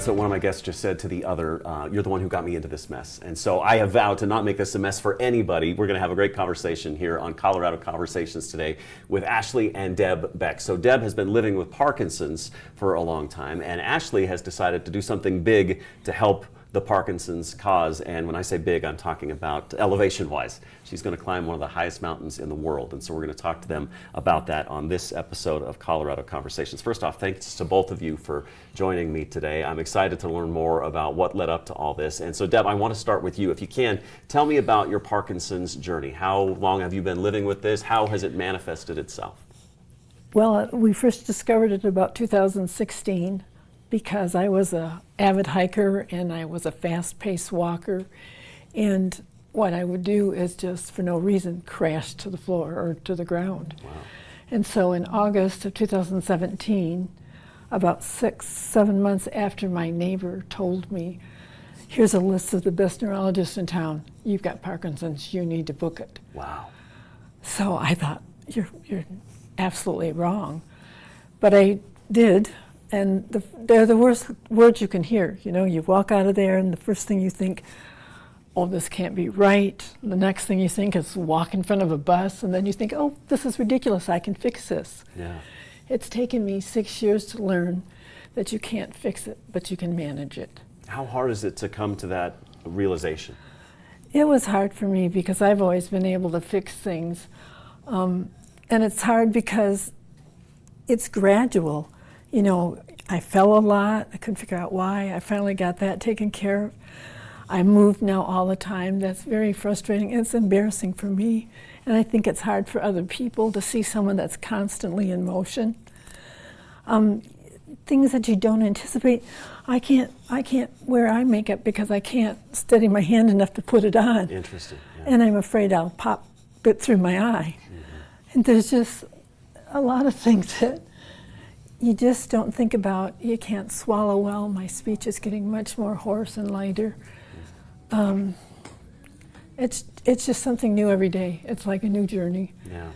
what one of my guests just said to the other. You're the one who got me into this mess. And so I have vowed to not make this a mess for anybody. We're going to have a great conversation here on Colorado Conversations today with Ashley and Deb Beck. So Deb has been living with Parkinson's for a long time, and Ashley has decided to do something big to help the Parkinson's cause. And when I say big, I'm talking about elevation-wise. She's going to climb one of the highest mountains in the world, and so we're going to talk to them about that on this episode of Colorado Conversations. First off, thanks to both of you for joining me today. I'm excited to learn more about what led up to all this. And so Deb, I want to start with you. If you can, tell me about your Parkinson's journey. How long have you been living with this? How has it manifested itself? Well, we first discovered it about 2016 because I was an avid hiker and I was a fast-paced walker, and what I would do is just for no reason crash to the floor or to the ground. Wow. And so in August of 2017, about 6-7 months after my neighbor told me, here's a list of the best neurologists in town, you've got Parkinson's, you need to book it. Wow. So I thought, you're absolutely wrong. But I did, and they're the worst words you can hear. You know, you walk out of there and the first thing you think, oh, this can't be right. The next thing you think is walk in front of a bus, and then you think, oh, this is ridiculous, I can fix this. Yeah. It's taken me 6 years to learn that you can't fix it, but you can manage it. How hard is it to come to that realization? It was hard for me because I've always been able to fix things. And it's hard because it's gradual. You know, I fell a lot. I couldn't figure out why. I finally got that taken care of. I move now all the time. That's very frustrating. It's embarrassing for me. And I think it's hard for other people to see someone that's constantly in motion. Things that you don't anticipate. I can't wear eye makeup because I can't steady my hand enough to put it on. Interesting. Yeah. And I'm afraid I'll pop it through my eye. Mm-hmm. And there's just a lot of things that you just don't think about. You can't swallow well. My speech is getting much more hoarse and lighter. It's just something new every day. It's like a new journey. Yeah.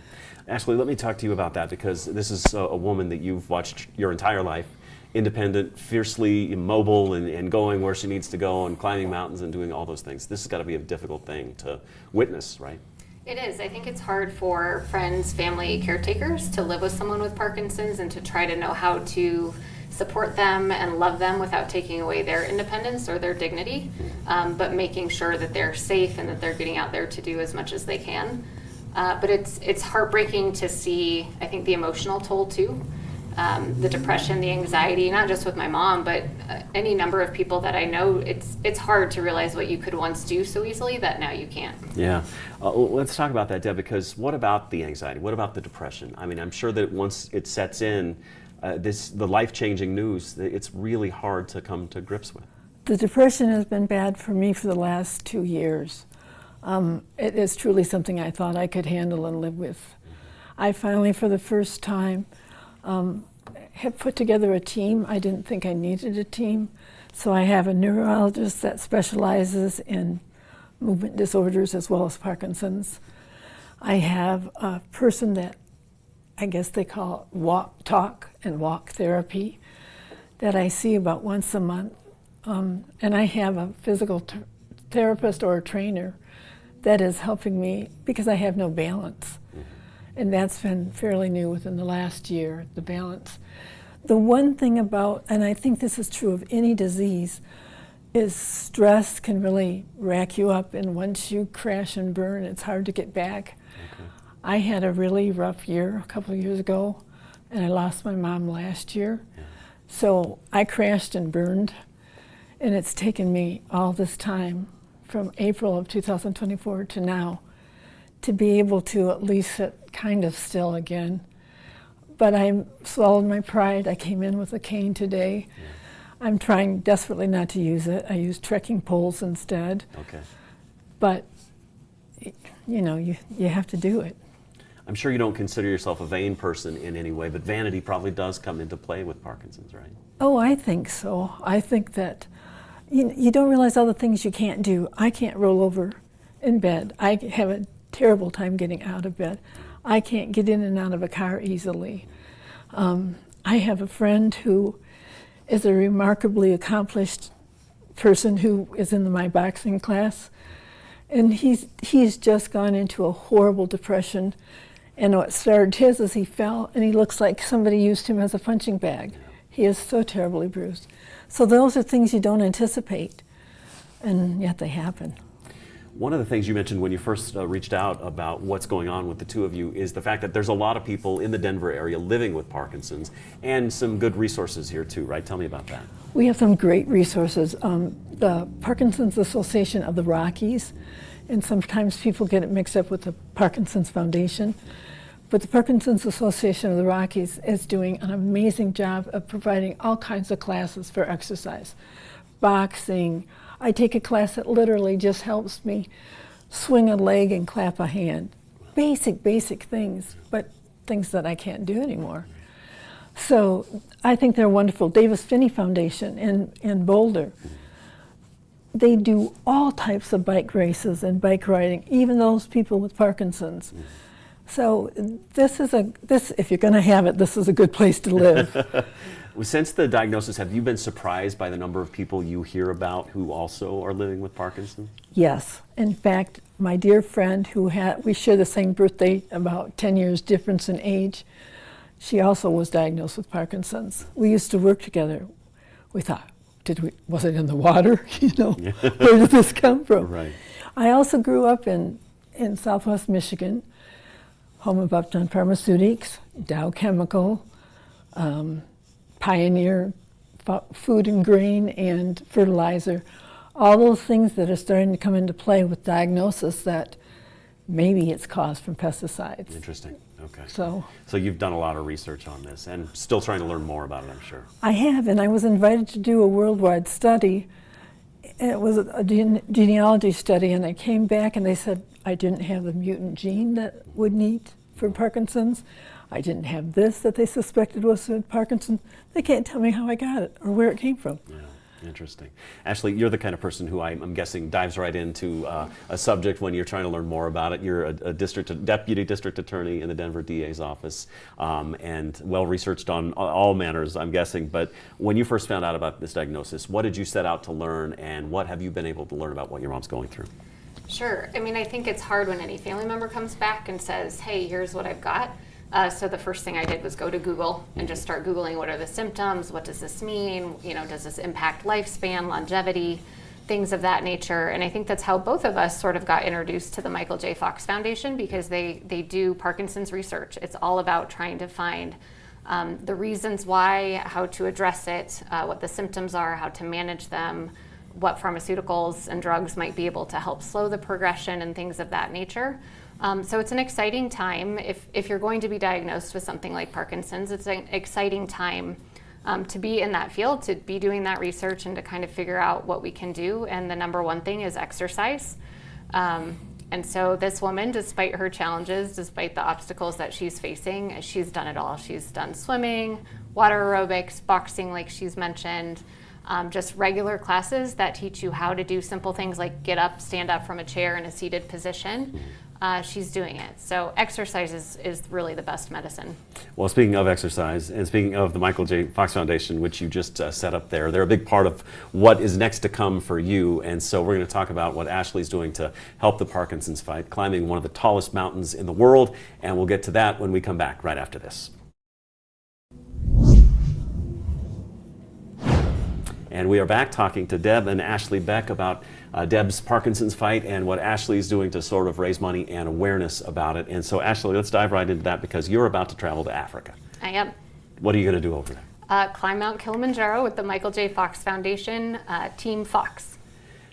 Ashley, let me talk to you about that, because this is a woman that you've watched your entire life, independent, fiercely immobile, and going where she needs to go and climbing mountains and doing all those things. This has got to be a difficult thing to witness, right? It is. I think it's hard for friends, family, caretakers to live with someone with Parkinson's and to try to know how to support them and love them without taking away their independence or their dignity, but making sure that they're safe and that they're getting out there to do as much as they can. But it's heartbreaking to see, I think, the emotional toll too. The depression, the anxiety, not just with my mom, but any number of people that I know. It's hard to realize what you could once do so easily that now you can't. Yeah. Let's talk about that, Deb, because what about the anxiety? What about the depression? I mean, I'm sure that once it sets in, the life-changing news, it's really hard to come to grips with. The depression has been bad for me for the last 2 years. It is truly something I thought I could handle and live with. I finally, for the first time, have put together a team. I didn't think I needed a team. So I have a neurologist that specializes in movement disorders as well as Parkinson's. I have a person that I guess they call talk and walk therapy that I see about once a month. And I have a physical therapist or a trainer that is helping me because I have no balance. And that's been fairly new within the last year, the balance. The one thing about, and I think this is true of any disease, is stress can really rack you up, and once you crash and burn, it's hard to get back. Okay. I had a really rough year a couple of years ago, and I lost my mom last year. Yeah. So I crashed and burned, and it's taken me all this time, from April of 2024 to now, to be able to at least sit kind of still again. But I swallowed my pride. I came in with a cane today. Yeah. I'm trying desperately not to use it. I use trekking poles instead. Okay. But, you know, you have to do it. I'm sure you don't consider yourself a vain person in any way, but vanity probably does come into play with Parkinson's, right? Oh, I think so. I think that you don't realize all the things you can't do. I can't roll over in bed. I have a terrible time getting out of bed. I can't get in and out of a car easily. I have a friend who is a remarkably accomplished person who is in my boxing class. And he's just gone into a horrible depression. And what started his is he fell, and he looks like somebody used him as a punching bag. He is so terribly bruised. So those are things you don't anticipate, and yet they happen. One of the things you mentioned when you first reached out about what's going on with the two of you is the fact that there's a lot of people in the Denver area living with Parkinson's, and some good resources here too, right? Tell me about that. We have some great resources. The Parkinson's Association of the Rockies, and sometimes people get it mixed up with the Parkinson's Foundation, but the Parkinson's Association of the Rockies is doing an amazing job of providing all kinds of classes for exercise. Boxing. I take a class that literally just helps me swing a leg and clap a hand. Basic things, but things that I can't do anymore. So I think they're wonderful. Davis Finney Foundation in Boulder, they do all types of bike races and bike riding, even those people with Parkinson's. So this, if you're going to have it, this is a good place to live. Since the diagnosis, have you been surprised by the number of people you hear about who also are living with Parkinson's? Yes. In fact, my dear friend we share the same birthday, about 10 years difference in age, she also was diagnosed with Parkinson's. We used to work together. We thought, was it in the water? Where did this come from? Right. I also grew up in Southwest Michigan, home of Upton Pharmaceutics, Dow Chemical, Pioneer Food and Grain and Fertilizer, all those things that are starting to come into play with diagnosis that maybe it's caused from pesticides. Interesting. Okay. So you've done a lot of research on this and still trying to learn more about it, I'm sure. I have, and I was invited to do a worldwide study. It was a genealogy study, and I came back and they said I didn't have the mutant gene that would need for Parkinson's. I didn't have this that they suspected was Parkinson's. They can't tell me how I got it or where it came from. Yeah, interesting. Ashley, you're the kind of person who I'm guessing dives right into a subject when you're trying to learn more about it. You're a deputy district attorney in the Denver DA's office, and well-researched on all manners, I'm guessing. But when you first found out about this diagnosis, what did you set out to learn, and what have you been able to learn about what your mom's going through? Sure. I mean, I think it's hard when any family member comes back and says, hey, here's what I've got. So the first thing I did was go to Google and just start Googling what are the symptoms, what does this mean, does this impact lifespan, longevity, things of that nature. And I think that's how both of us sort of got introduced to the Michael J. Fox Foundation, because they do Parkinson's research. It's all about trying to find the reasons why, how to address it, what the symptoms are, how to manage them, what pharmaceuticals and drugs might be able to help slow the progression and things of that nature. So it's an exciting time. If you're going to be diagnosed with something like Parkinson's, it's an exciting time to be in that field, to be doing that research and to kind of figure out what we can do. And the number one thing is exercise. And so this woman, despite her challenges, despite the obstacles that she's facing, she's done it all. She's done swimming, water aerobics, boxing, like she's mentioned, just regular classes that teach you how to do simple things like get up, stand up from a chair in a seated position. She's doing it. So exercise is really the best medicine. Well, speaking of exercise, and speaking of the Michael J. Fox Foundation, which you just set up there, they're a big part of what is next to come for you. And so we're going to talk about what Ashley's doing to help the Parkinson's fight, climbing one of the tallest mountains in the world. And we'll get to that when we come back right after this. And we are back talking to Deb and Ashley Beck about Deb's Parkinson's fight and what Ashley's doing to sort of raise money and awareness about it. And so, Ashley, let's dive right into that, because you're about to travel to Africa. I am. What are you going to do over there? Climb Mount Kilimanjaro with the Michael J. Fox Foundation, Team Fox.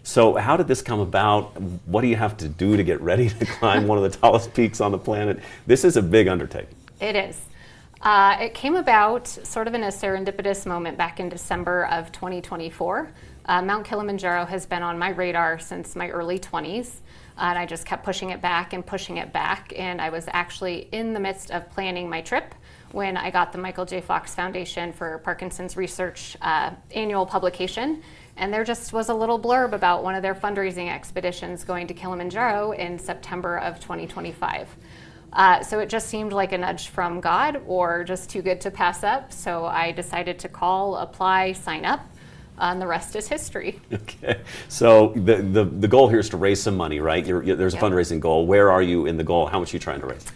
So how did this come about? What do you have to do to get ready to climb one of the tallest peaks on the planet? This is a big undertaking. It is. It came about sort of in a serendipitous moment back in December of 2024. Mount Kilimanjaro has been on my radar since my early 20s, and I just kept pushing it back. And I was actually in the midst of planning my trip when I got the Michael J. Fox Foundation for Parkinson's Research annual publication. And there just was a little blurb about one of their fundraising expeditions going to Kilimanjaro in September of 2025. So it just seemed like a nudge from God or just too good to pass up. So I decided to call, apply, sign up, and the rest is history. Okay. So the goal here is to raise some money, right? There's a Yep. fundraising goal. Where are you in the goal? How much are you trying to raise?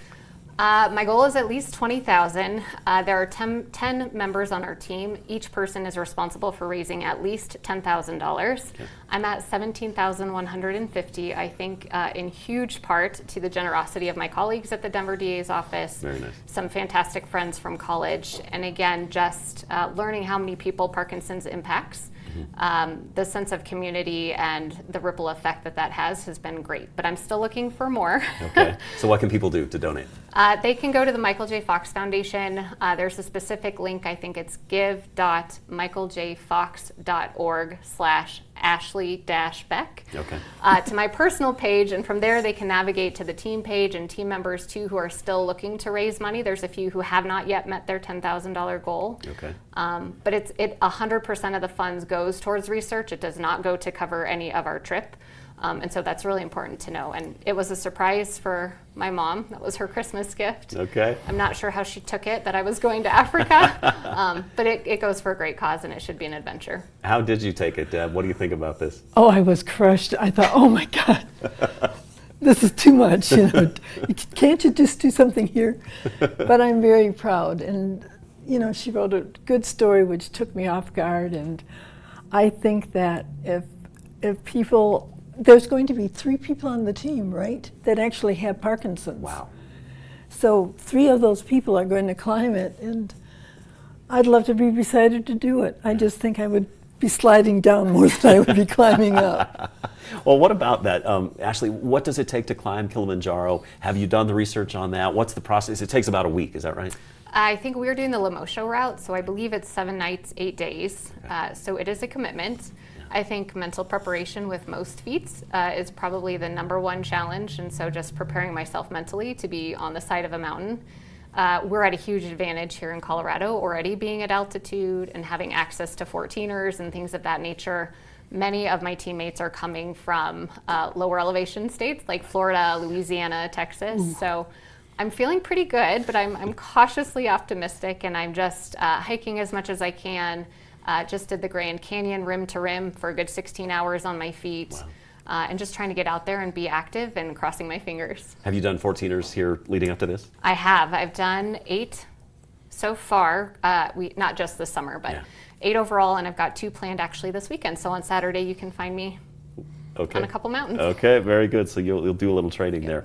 My goal is at least 20,000. There are 10 members on our team. Each person is responsible for raising at least $10,000. Okay. I'm at 17,150. I think in huge part to the generosity of my colleagues at the Denver DA's office. Very nice. Some fantastic friends from college, and again, just learning how many people Parkinson's impacts. The sense of community and the ripple effect that has been great, but I'm still looking for more. Okay. So what can people do to donate? They can go to the Michael J. Fox Foundation. There's a specific link. I think it's give.michaeljfox.org/Ashley-Beck Okay. to my personal page, and from there they can navigate to the team page and team members too who are still looking to raise money. There's a few who have not yet met their $10,000 goal. Okay. But it 100% of the funds goes towards research. It does not go to cover any of our trip. And so that's really important to know. And it was a surprise for my mom. That was her Christmas gift. Okay. I'm not sure how she took it that I was going to Africa, but it goes for a great cause and it should be an adventure. How did you take it, Deb? What do you think about this? Oh, I was crushed. I thought, oh my God, this is too much. Can't you just do something here? But I'm very proud. And, she wrote a good story which took me off guard. And I think that if people, there's going to be 3 people on the team, right, that actually have Parkinson's. Wow. So 3 of those people are going to climb it, and I'd love to be beside her to do it. I just think I would be sliding down more than I would be climbing up. Well, what about that? Ashley, what does it take to climb Kilimanjaro? Have you done the research on that? What's the process? It takes about a week, is that right? I think we're doing the Lemosho route, so I believe it's 7 nights, 8 days. So it is a commitment. I think mental preparation with most feats is probably the #1 challenge, and so just preparing myself mentally to be on the side of a mountain. We're at a huge advantage here in Colorado already, being at altitude and having access to 14ers and things of that nature. Many of my teammates are coming from lower elevation states like Florida, Louisiana, Texas. Ooh. So I'm feeling pretty good, but I'm cautiously optimistic, and I'm just hiking as much as I can. Just did the Grand Canyon rim to rim for a good 16 hours on my feet. Wow. And just trying to get out there and be active and crossing my fingers. Have you done 14ers here leading up to this? I have. I've done 8 so far, not just this summer, but 8 overall, and I've got 2 planned actually this weekend. So on Saturday you can find me on a couple mountains. Okay, very good. So you'll do a little training there.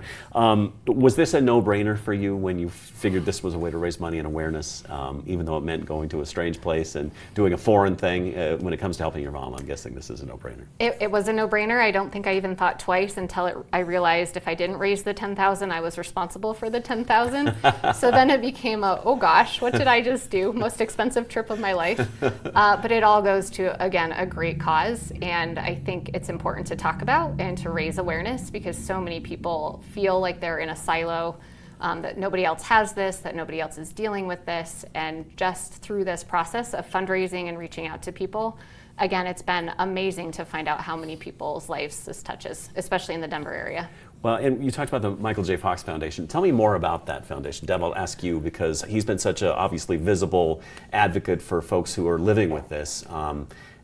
Was this a no-brainer for you when you figured this was a way to raise money and awareness, even though it meant going to a strange place and doing a foreign thing? When it comes to helping your mom, I'm guessing this is a no-brainer. It was a no-brainer. I don't think I even thought twice until I realized if I didn't raise the 10,000, I was responsible for the 10,000. So then it became oh gosh, what did I just do? Most expensive trip of my life. But it all goes to, again, a great cause. And I think it's important to talk about and to raise awareness because so many people feel like they're in a silo, that nobody else has this, that nobody else is dealing with this. And just through this process of fundraising and reaching out to people, again, it's been amazing to find out how many people's lives this touches, especially in the Denver area. Well, and you talked about the Michael J. Fox Foundation. Tell me more about that foundation. Deb, I'll ask you because he's been such a obviously visible advocate for folks who are living with this.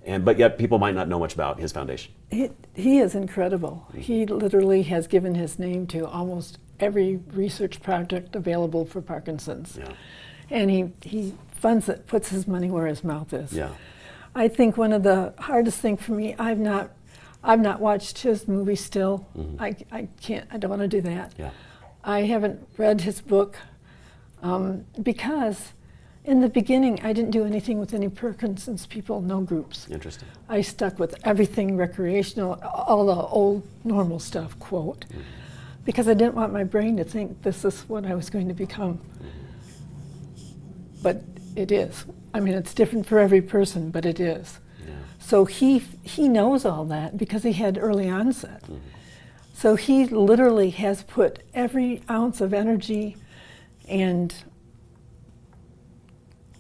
But yet people might not know much about his foundation. He is incredible. He literally has given his name to almost every research project available for Parkinson's. Yeah. And he funds it, puts his money where his mouth is. Yeah. I think one of the hardest things for me, I've not watched his movie still. Mm-hmm. I don't want to do that. Yeah. I haven't read his book because in the beginning I didn't do anything with any Parkinson's people, no groups. Interesting. I stuck with everything recreational, all the old normal stuff, quote, because I didn't want my brain to think this is what I was going to become. But it is. I mean, it's different for every person, but it is. Yeah. So he knows all that because he had early onset. So he literally has put every ounce of energy and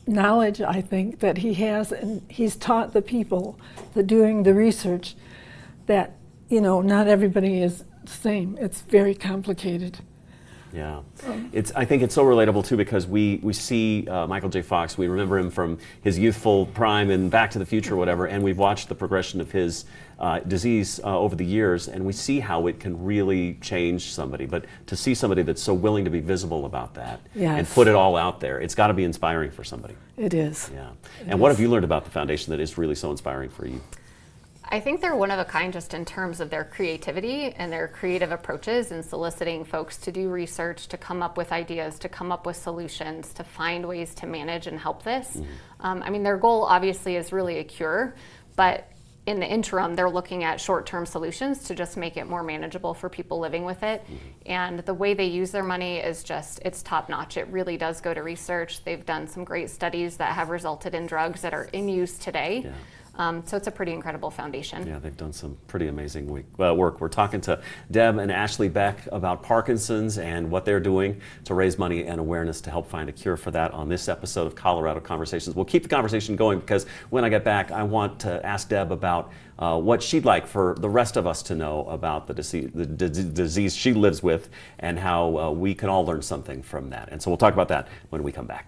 knowledge, I think, that he has, and he's taught the people that doing the research that, not everybody is the same. It's very complicated. Yeah, I think it's so relatable too, because we see Michael J. Fox. We remember him from his youthful prime and Back to the Future, or whatever, and we've watched the progression of his disease over the years, and we see how it can really change somebody. But to see somebody that's so willing to be visible about that and put it all out there, it's got to be inspiring for somebody. It is. Yeah. And what have you learned about the foundation that is really so inspiring for you? I think they're one of a kind just in terms of their creativity and their creative approaches in soliciting folks to do research, to come up with ideas, to come up with solutions, to find ways to manage and help this. I mean, their goal obviously is really a cure, but in the interim, they're looking at short-term solutions to just make it more manageable for people living with it. And the way they use their money is just, it's top-notch. It really does go to research. They've done some great studies that have resulted in drugs that are in use today. Yeah. So it's a pretty incredible foundation. Yeah, they've done some pretty amazing work. We're talking to Deb and Ashley Beck about Parkinson's and what they're doing to raise money and awareness to help find a cure for that on this episode of Colorado Conversations. We'll keep the conversation going, because when I get back, I want to ask Deb about what she'd like for the rest of us to know about the disease she lives with, and how we can all learn something from that. And so we'll talk about that when we come back.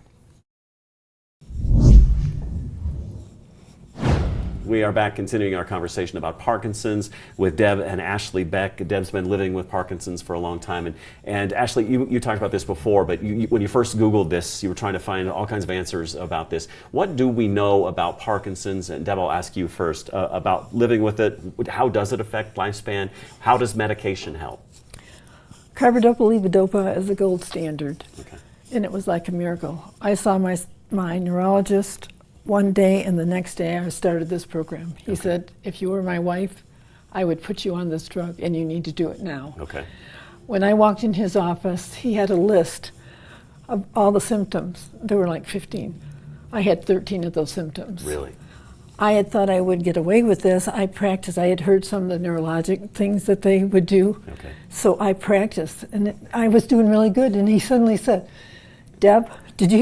We are back continuing our conversation about Parkinson's with Deb and Ashley Beck. Deb's been living with Parkinson's for a long time. And Ashley, you talked about this before, but when you first Googled this, you were trying to find all kinds of answers about this. What do we know about Parkinson's? And Deb, I'll ask you first about living with it. How does it affect lifespan? How does medication help? Carbidopa-levodopa is the gold standard. Okay. And it was like a miracle. I saw my neurologist one day, and the next day I started this program. He said, if you were my wife, I would put you on this drug, and you need to do it now. Okay. When I walked in his office, he had a list of all the symptoms. There were like 15. I had 13 of those symptoms. Really? I had thought I would get away with this. I practiced. I had heard some of the neurologic things that they would do. Okay. So I practiced, and I was doing really good. And he suddenly said, Deb, did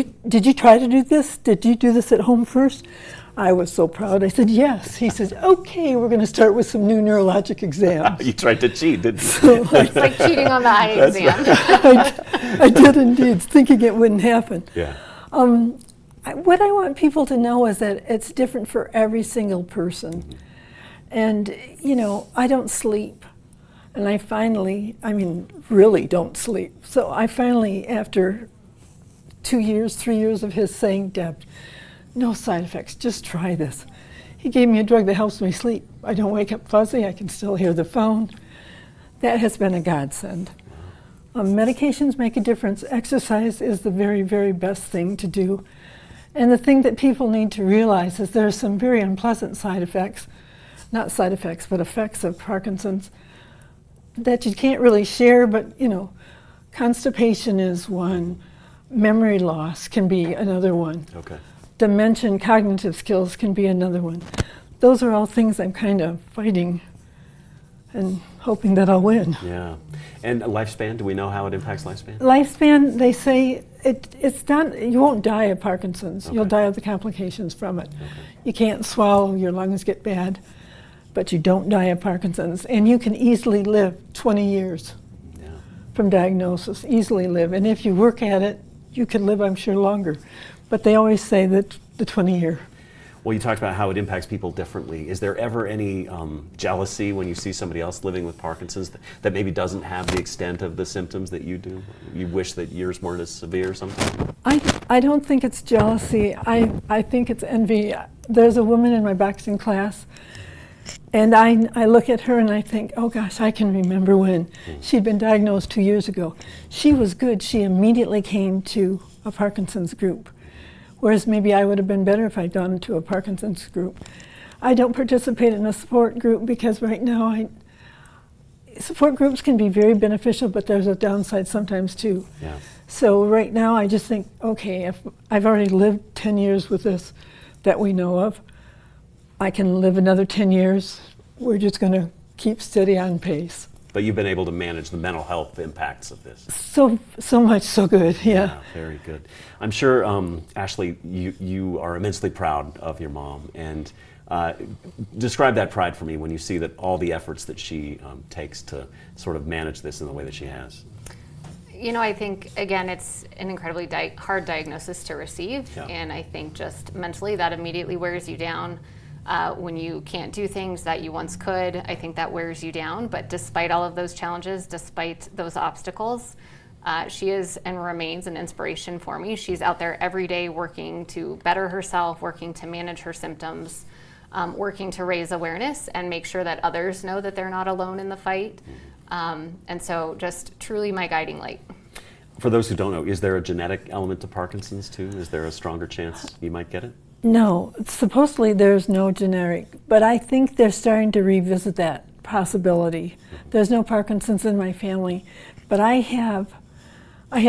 you try to do this? Did you do this at home first? I was so proud. I said, yes. He said, okay, we're going to start with some new neurologic exams. You tried to cheat, didn't you? So It's like cheating on the eye exam. I did indeed, thinking it wouldn't happen. Yeah. What I want people to know is that it's different for every single person. And, I don't sleep. And I finally, really don't sleep. So I finally, after 2 years, 3 years of his saying, Deb, no side effects, just try this. He gave me a drug that helps me sleep. I don't wake up fuzzy, I can still hear the phone. That has been a godsend. Medications make a difference. Exercise is the very, very best thing to do. And the thing that people need to realize is there are some very unpleasant side effects, not side effects, but effects of Parkinson's that you can't really share, but constipation is one. Memory loss can be another one. Okay. Dementia and cognitive skills can be another one. Those are all things I'm kind of fighting and hoping that I'll win. Yeah. And lifespan, do we know how it impacts lifespan? Lifespan, they say it's not, you won't die of Parkinson's. Okay. You'll die of the complications from it. Okay. You can't swallow, your lungs get bad, but you don't die of Parkinson's. And you can easily live 20 years Yeah. from diagnosis, easily live. And if you work at it, you can live, I'm sure, longer. But they always say that the 20-year. Well, you talked about how it impacts people differently. Is there ever any jealousy when you see somebody else living with Parkinson's that maybe doesn't have the extent of the symptoms that you do? You wish that yours weren't as severe or something? I don't think it's jealousy. I think it's envy. There's a woman in my boxing class, and I look at her and I think, oh gosh, I can remember when she'd been diagnosed 2 years ago. She was good. She immediately came to a Parkinson's group, whereas maybe I would have been better if I'd gone to a Parkinson's group. I don't participate in a support group because right now support groups can be very beneficial, but there's a downside sometimes too. Yeah. So right now I just think, okay, if I've already lived 10 years with this that we know of, I can live another 10 years. We're just going to keep steady on pace. But you've been able to manage the mental health impacts of this. So much so good, yeah. Very good. I'm sure, Ashley, you are immensely proud of your mom. And describe that pride for me when you see that all the efforts that she takes to sort of manage this in the way that she has. I think, again, it's an incredibly hard diagnosis to receive. Yeah. And I think just mentally that immediately wears you down. When you can't do things that you once could, I think that wears you down. But despite all of those challenges, despite those obstacles, she is and remains an inspiration for me. She's out there every day working to better herself, working to manage her symptoms, working to raise awareness and make sure that others know that they're not alone in the fight. And so just truly my guiding light. For those who don't know, is there a genetic element to Parkinson's too? Is there a stronger chance you might get it? No, supposedly there's no generic, but I think they're starting to revisit that possibility. There's no Parkinson's in my family, but I have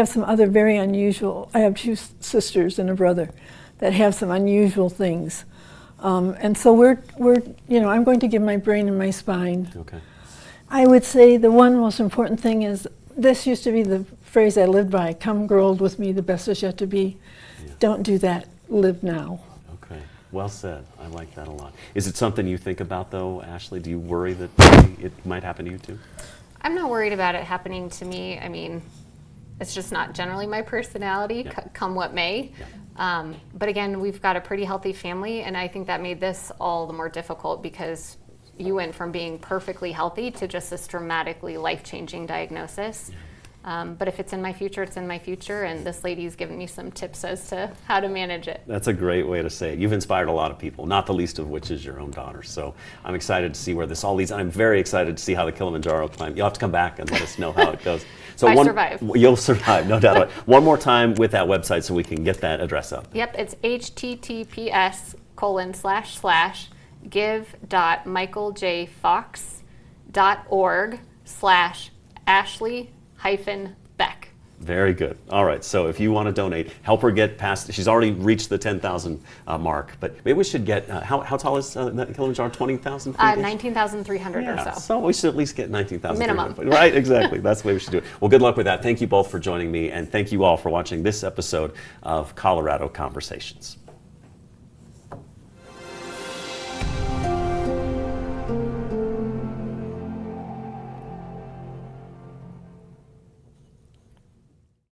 some other very unusual, I have two sisters and a brother that have some unusual things. And so we're I'm going to give my brain and my spine. Okay. I would say the one most important thing is, this used to be the phrase I lived by, come grilled with me, the best is yet to be. Yeah. Don't do that, live now. Okay, well said. I like that a lot. Is it something you think about though, Ashley? Do you worry that it might happen to you too? I'm not worried about it happening to me. I mean, it's just not generally my personality, Yeah. come what may. Yeah. But again, we've got a pretty healthy family, and I think that made this all the more difficult because you went from being perfectly healthy to just this dramatically life-changing diagnosis. But if it's in my future, it's in my future, and this lady's given me some tips as to how to manage it. That's a great way to say it. You've inspired a lot of people, not the least of which is your own daughter. So I'm excited to see where this all leads. I'm very excited to see how the Kilimanjaro climb. You'll have to come back and let us know how it goes. So I survive. You'll survive, no doubt about it. One more time with that website so we can get that address up. Yep, it's https://give.michaeljfox.org/Ashley-Beck. Very good. All right. So if you want to donate, help her get past. She's already reached the 10,000 mark, but maybe we should get. How tall is that Kilimanjaro? 20,000 feet? 19,300 or so. So we should at least get 19,000. Minimum. Right. Exactly. That's the way we should do it. Well, good luck with that. Thank you both for joining me, and thank you all for watching this episode of Colorado Conversations.